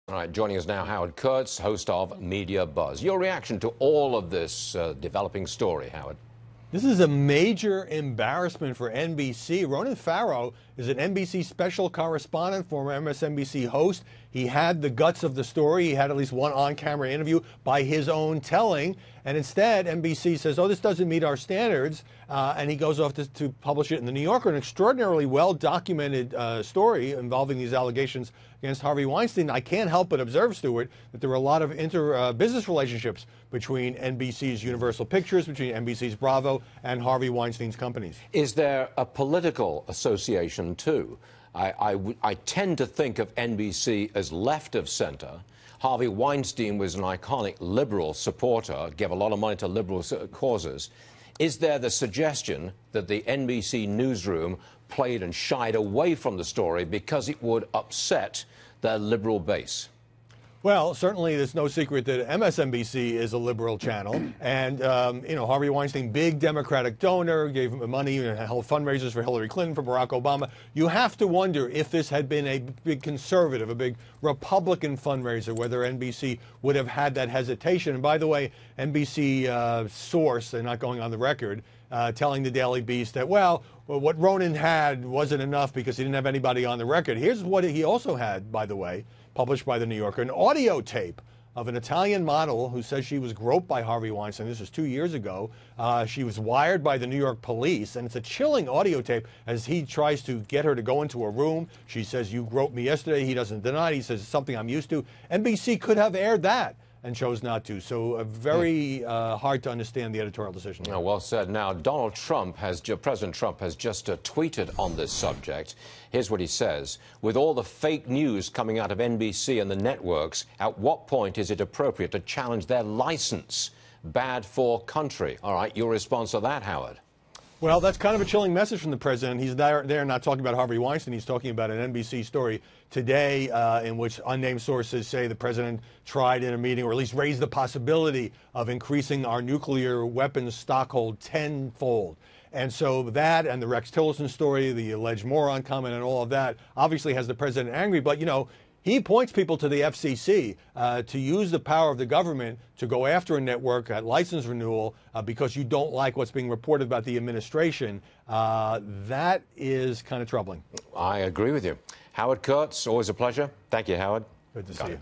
All right, joining us now, Howard Kurtz, host of Media Buzz. Your reaction to all of this developing story, Howard? This is a major embarrassment for NBC. Ronan Farrow is an NBC special correspondent, former MSNBC host. He had the guts of the story. He had at least one on-camera interview by his own telling. And instead, NBC says, oh, this doesn't meet our standards. And he goes off to publish it in the New Yorker, an extraordinarily well-documented story involving these allegations against Harvey Weinstein. I can't help but observe, Stuart, that there were a lot of business relationships between NBC's Universal Pictures, between NBC's Bravo, and Harvey Weinstein's companies. Is there a political association, too? I tend to think of NBC as left of center. Harvey Weinstein was an iconic liberal supporter, gave a lot of money to liberal causes. Is there the suggestion that the NBC newsroom played and shied away from the story because it would upset their liberal base? Well, certainly there's no secret that MSNBC is a liberal channel. And, Harvey Weinstein, big Democratic donor, gave him money and held fundraisers for Hillary Clinton, for Barack Obama. You have to wonder if this had been a big conservative, a big Republican fundraiser, whether NBC would have had that hesitation. And by the way, NBC source, they're not going on the record, telling the Daily Beast that, well, what Ronan had wasn't enough because he didn't have anybody on the record. Here's what he also had, by the way, published by the New Yorker, an audio tape of an Italian model who says she was groped by Harvey Weinstein. This was 2 years ago. She was wired by the New York police, and it's a chilling audio tape as he tries to get her to go into a room. She says, you groped me yesterday. He doesn't deny it. He says, it's something I'm used to. NBC could have aired that and chose not to. So very hard to understand the editorial decision. Oh, well said. Now, President Trump has just tweeted on this subject. Here's what he says. With all the fake news coming out of NBC and the networks, at what point is it appropriate to challenge their license? Bad for country. All right, your response to that, Howard? Well, that's kind of a chilling message from the president. He's there not talking about Harvey Weinstein. He's talking about an NBC story today in which unnamed sources say the president tried in a meeting, or at least raised the possibility of increasing our nuclear weapons stockhold tenfold. And so that and the Rex Tillerson story, the alleged moron comment and all of that obviously has the president angry. But, he points people to the FCC to use the power of the government to go after a network at license renewal because you don't like what's being reported about the administration. That is kind of troubling. I agree with you. Howard Kurtz, always a pleasure. Thank you, Howard. Good to see you.